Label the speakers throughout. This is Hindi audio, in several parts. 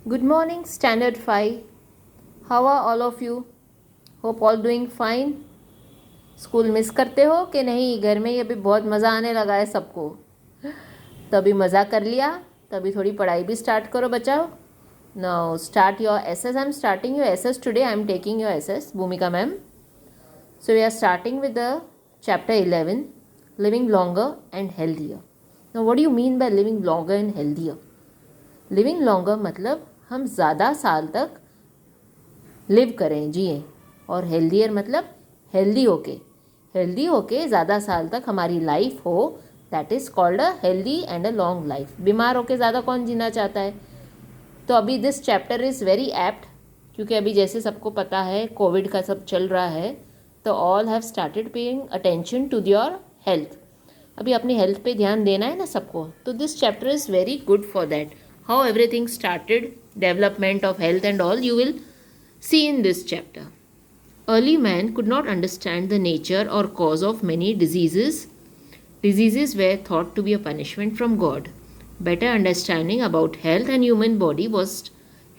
Speaker 1: Good morning, Standard 5. How are all of you? Hope all doing fine. School miss करते हो कि नहीं? घर में ही अभी बहुत मज़ा आने लगा है सबको, तो अभी मज़ा कर लिया, तो अभी थोड़ी पढ़ाई भी स्टार्ट करो बचाओ. Now start your SS. I'm starting your SS today. I'm taking your SS, Bhumika ma'am. So we are starting with the chapter 11, living longer and healthier. Now what do you mean by living longer and healthier? Living longer मतलब हम ज़्यादा साल तक लिव करें, जिए, और हेल्दियर मतलब हेल्दी होके ज़्यादा साल तक हमारी लाइफ हो. That is called a healthy and a long life. बीमार होके ज़्यादा कौन जीना चाहता है? तो अभी this chapter is very apt, क्योंकि अभी जैसे सबको पता है कोविड का सब चल रहा है, तो all have started paying attention to your health. अभी अपनी हेल्थ पे ध्यान देना है ना सबको, तो this chapter is very good for that. How everything started, development of health and all, you will see in this chapter. Early man could not understand the nature or cause of many diseases. Diseases were thought to be a punishment from God. Better understanding about health and human body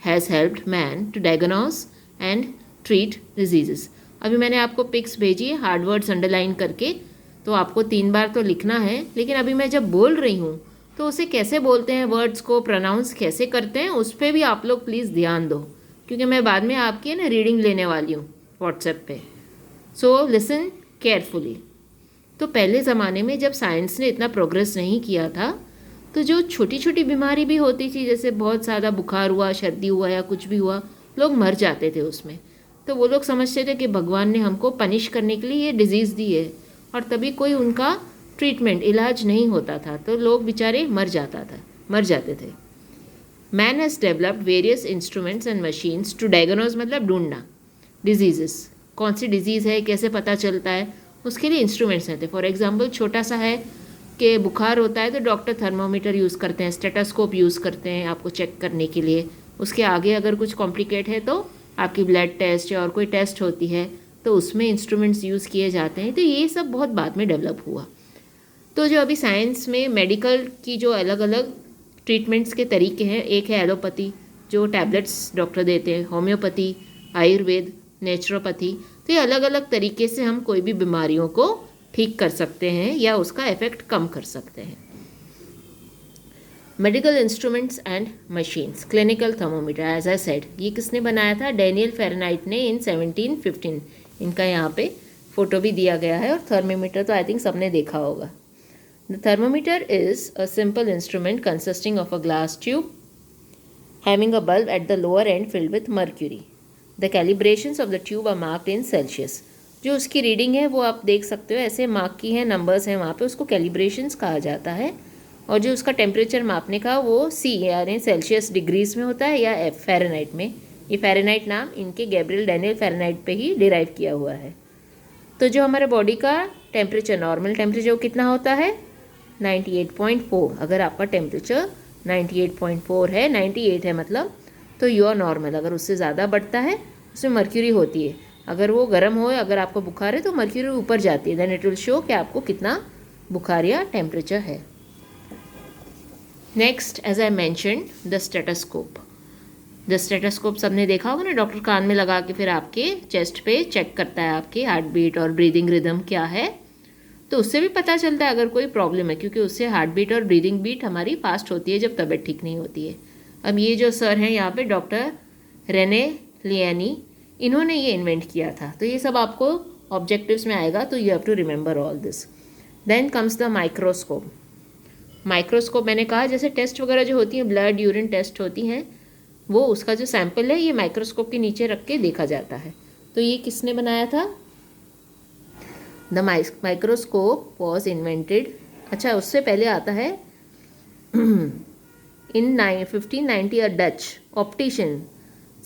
Speaker 1: has helped man to diagnose and treat diseases. अभी मैंने आपको पिक्स भेजी है हार्ड वर्ड्स अंडरलाइन करके, तो आपको 3 बार तो लिखना है. लेकिन अभी मैं जब बोल रही हूँ तो उसे कैसे बोलते हैं, वर्ड्स को प्रोनाउंस कैसे करते हैं, उस पर भी आप लोग प्लीज़ ध्यान दो, क्योंकि मैं बाद में आपकी ना रीडिंग लेने वाली हूँ व्हाट्सएप पे. So listen carefully. तो पहले ज़माने में जब साइंस ने इतना प्रोग्रेस नहीं किया था, तो जो छोटी छोटी बीमारी भी होती थी, जैसे बहुत ज़्यादा बुखार हुआ, सर्दी हुआ या कुछ भी हुआ, लोग मर जाते थे उसमें. तो वो लोग समझते थे कि भगवान ने हमको पनिश करने के लिए ये डिज़ीज़ दी है, और तभी कोई उनका ट्रीटमेंट, इलाज नहीं होता था, तो लोग बेचारे मर जाते थे. Man has developed various instruments and machines to diagnose मतलब ढूंढना डिजीज़ेस. कौन सी डिजीज़ है, कैसे पता चलता है, उसके लिए इंस्ट्रूमेंट्स रहते हैं. फॉर एग्जांपल छोटा सा है कि बुखार होता है तो डॉक्टर थर्मोमीटर यूज़ करते हैं, स्टेटोस्कोप यूज़ करते हैं आपको चेक करने के लिए. उसके आगे अगर कुछ कॉम्प्लिकेट है तो आपकी ब्लड टेस्ट या और कोई टेस्ट होती है, तो उसमें इंस्ट्रूमेंट्स यूज़ किए जाते हैं. तो ये सब बहुत बाद में डेवलप हुआ. तो जो अभी साइंस में मेडिकल की जो अलग अलग ट्रीटमेंट्स के तरीके हैं, एक है एलोपैथी जो टैबलेट्स डॉक्टर देते हैं, होम्योपैथी, आयुर्वेद, नेचुरोपैथी. तो ये अलग अलग तरीके से हम कोई भी बीमारियों को ठीक कर सकते हैं या उसका इफेक्ट कम कर सकते हैं. Medical instruments and machines. Clinical thermometer, as I said, ये किसने बनाया था? डेनियल फेरेनाइट ने इन 1715. इनका यहाँ पे फोटो भी दिया गया है. और थर्मोमीटर तो आई थिंक सबने देखा होगा. The thermometer is a simple instrument consisting of a glass tube having a bulb at the lower end filled with mercury. The calibrations of the tube are marked in Celsius. जो उसकी रीडिंग है वो आप देख सकते हो, ऐसे मार्क की है, नंबर्स हैं वहाँ पे, उसको कैलिब्रेशंस कहा जाता है. और जो उसका टेम्परेचर मापने का वो सी यानी सेल्सियस डिग्रीज में होता है या फ़ारेनहाइट में. ये फ़ारेनहाइट नाम इनके गैब्रियल डेनियल फ़ारेनहाइट पे ही डिराइव किया हुआ है. तो जो हमारे बॉडी का टेम्परेचर, नॉर्मल टेम्परेचर कितना होता है? 98.4. अगर आपका टेम्परेचर 98.4 है, 98 है मतलब, तो यू आर नॉर्मल. अगर उससे ज़्यादा बढ़ता है उसमें मर्क्यूरी होती है. अगर वो गर्म हो, अगर आपको बुखार है तो मर्क्यूरी ऊपर जाती है. देन इट विल शो कि आपको कितना बुखार या टेम्परेचर है. Next, as I mentioned, the stethoscope. The stethoscope सबने देखा होगा ना, डॉक्टर कान में लगा के फिर आपके चेस्ट पे चेक करता है आपकी हार्ट बीट और ब्रीदिंग रिदम क्या है. तो उससे भी पता चलता है अगर कोई प्रॉब्लम है, क्योंकि उससे हार्ट बीट और ब्रीदिंग बीट हमारी फास्ट होती है जब तबीयत ठीक नहीं होती है. अब ये जो सर हैं यहाँ पे, डॉक्टर रेने लियानी, इन्होंने ये इन्वेंट किया था. तो ये सब आपको ऑब्जेक्टिव्स में आएगा, तो you have to remember all this. Then comes the microscope. Microscope मैंने कहा जैसे टेस्ट वगैरह जो होती हैं, ब्लड यूरिन टेस्ट होती हैं, वो उसका जो सैंपल है ये माइक्रोस्कोप के नीचे रख के देखा जाता है. तो ये किसने बनाया था? The microscope was invented. अच्छा, उससे पहले आता है in 1590 a Dutch optician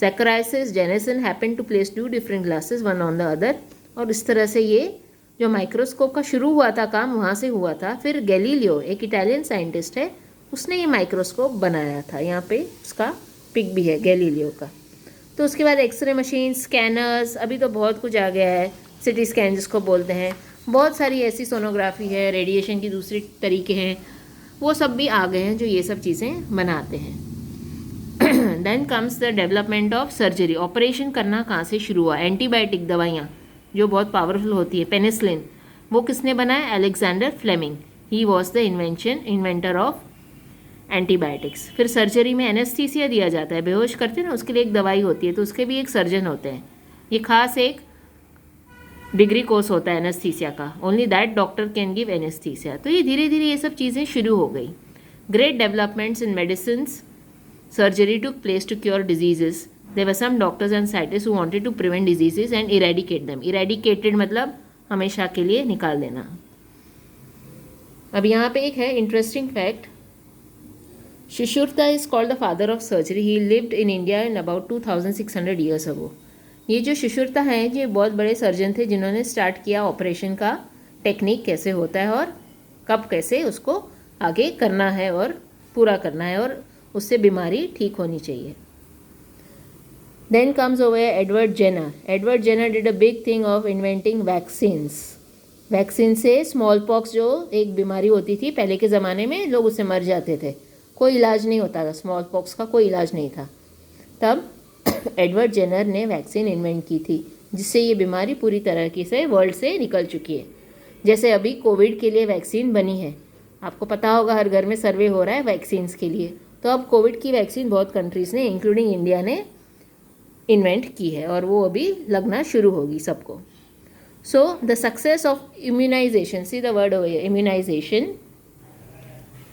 Speaker 1: Zacharias Janssen happen to place 2 different glasses one on the other. और इस तरह से ये जो माइक्रोस्कोप का शुरू हुआ था काम, वहाँ से हुआ था. फिर गैलीलियो, एक इटालियन साइंटिस्ट है, उसने ये माइक्रोस्कोप बनाया था. यहाँ पे उसका पिक भी है गैलीलियो का. तो उसके बाद एक्सरे मशीन, स्कैनर्स, अभी तो बहुत कुछ आ गया है. सिटी स्कैन जिसको बोलते हैं, बहुत सारी ऐसी सोनोग्राफी है, रेडिएशन की दूसरे तरीके हैं, वो सब भी आ गए हैं जो ये सब चीज़ें बनाते हैं. Then comes the development of surgery. Operation करना कहाँ से शुरू हुआ? एंटीबायोटिक दवाइयाँ जो बहुत पावरफुल होती है, पेनिसिलिन, वो किसने बनाया? Alexander Fleming. He was the inventor of antibiotics. फिर सर्जरी में एनेस्थीसिया दिया जाता है, बेहोश करते हैं ना, उसके लिए एक दवाई होती है, तो उसके भी एक सर्जन होते हैं। ये खास एक डिग्री कोर्स होता है एनेस्थीसिया का, only that doctor can give anaesthesia. तो ये धीरे धीरे ये सब चीज़ें शुरू हो गई। Great developments in medicine surgery took place to cure diseases. There were some doctors and scientist who wanted to prevent diseases and eradicate them. Eradicated मतलब हमेशा के लिए निकाल देना। अब यहाँ पे एक है interesting fact, Sushruta is called the father of surgery. He lived in India in about 2600 years ago. ये जो सुश्रुता हैं ये बहुत बड़े सर्जन थे जिन्होंने स्टार्ट किया ऑपरेशन का टेक्निक कैसे होता है और कब कैसे उसको आगे करना है और पूरा करना है और उससे बीमारी ठीक होनी चाहिए। Then comes over Edward Jenner. Edward Jenner did a big thing of inventing vaccines. Vaccine से स्मॉल पॉक्स जो एक बीमारी होती थी पहले के ज़माने में, लोग उससे मर जाते थे, कोई इलाज नहीं होता था, स्मॉल पॉक्स का कोई इलाज नहीं था। तब एडवर्ड जेनर ने वैक्सीन इन्वेंट की थी जिससे ये बीमारी पूरी तरह से वर्ल्ड से निकल चुकी है। जैसे अभी कोविड के लिए वैक्सीन बनी है, आपको पता होगा हर घर में सर्वे हो रहा है वैक्सीन्स के लिए। तो अब कोविड की वैक्सीन बहुत कंट्रीज़ ने इंक्लूडिंग इंडिया ने इन्वेंट की है और वो अभी लगना शुरू होगी सबको। So the success of immunisation, see the world over, immunisation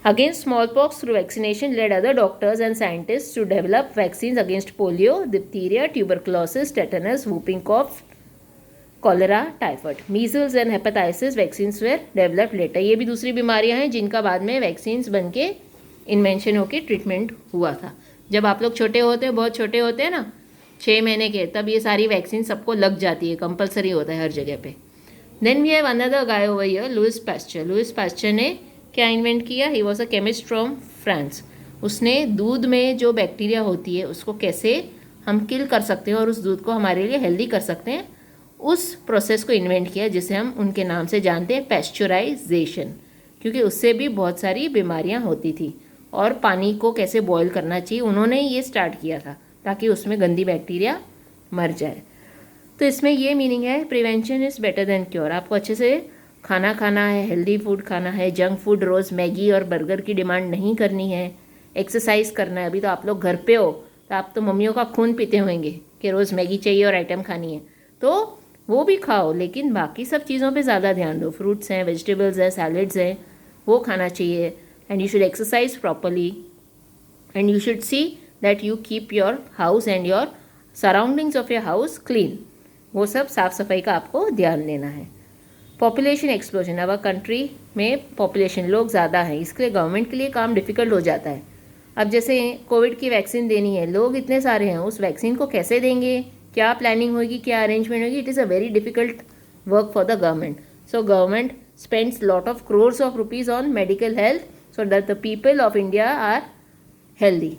Speaker 1: against smallpox through vaccination led other doctors and scientists to develop vaccines against polio, diphtheria, tuberculosis, tetanus, whooping cough, cholera, typhoid, measles and hepatitis vaccines were developed later। ये भी दूसरी बीमारियां हैं जिनका बाद में वैक्सीन्स बन के इन्वेंशन होके ट्रीटमेंट हुआ था। जब आप लोग छोटे होते हैं, बहुत छोटे होते हैं ना, 6 महीने के, तब ये सारी वैक्सीन सबको लग जाती है, कंपलसरी होता है हर जगह पे। Then we have another guy over here, Louis Pasteur. Louis Pasteur ने क्या इन्वेंट किया? He was a chemist from France. उसने दूध में जो बैक्टीरिया होती है उसको कैसे हम किल कर सकते हैं और उस दूध को हमारे लिए हेल्दी कर सकते हैं, उस प्रोसेस को इन्वेंट किया जिसे हम उनके नाम से जानते हैं, पैस्चराइजेशन। क्योंकि उससे भी बहुत सारी बीमारियां होती थी और पानी को कैसे बॉयल करना चाहिए उन्होंने ये स्टार्ट किया था ताकि उसमें गंदी बैक्टीरिया मर जाए। तो इसमें ये मीनिंग है prevention is better than cure. आपको अच्छे से खाना खाना है, हेल्दी फूड खाना है, जंक फूड रोज़ मैगी और बर्गर की डिमांड नहीं करनी है, एक्सरसाइज करना है। अभी तो आप लोग घर पे हो तो आप तो मम्मियों का खून पीते होंगे कि रोज़ मैगी चाहिए और आइटम खानी है, तो वो भी खाओ, लेकिन बाकी सब चीज़ों पे ज़्यादा ध्यान दो। फ्रूट्स हैं, वेजिटेबल्स हैं, सैलड्स हैं, वो खाना चाहिए। And you should exercise properly and you should see that you keep your house and your surroundings of your house clean. वो सब साफ़ सफाई का आपको ध्यान देना है। पॉपुलेशन एक्सप्लोजन, अब कंट्री में पॉपुलेशन लोग ज़्यादा हैं, इसके लिए गवर्नमेंट के लिए काम डिफ़िकल्ट हो जाता है। अब जैसे कोविड की वैक्सीन देनी है, लोग इतने सारे हैं, उस वैक्सीन को कैसे देंगे, क्या प्लानिंग होगी, क्या अरेंजमेंट होगी, it is a very difficult work for the government. So government spends lot of crores of rupees on medical health so that the people of India are healthy.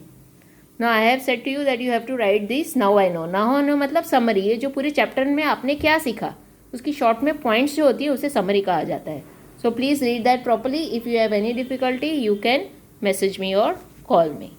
Speaker 1: Now I have said to you that you have to write this now I know. now I know मतलब समरी, ये जो पूरे चैप्टर में आपने क्या सीखा उसकी शॉर्ट में पॉइंट्स जो होती है उसे समरी कहा जाता है। So please read that properly. If you have any difficulty you can message me और कॉल मी।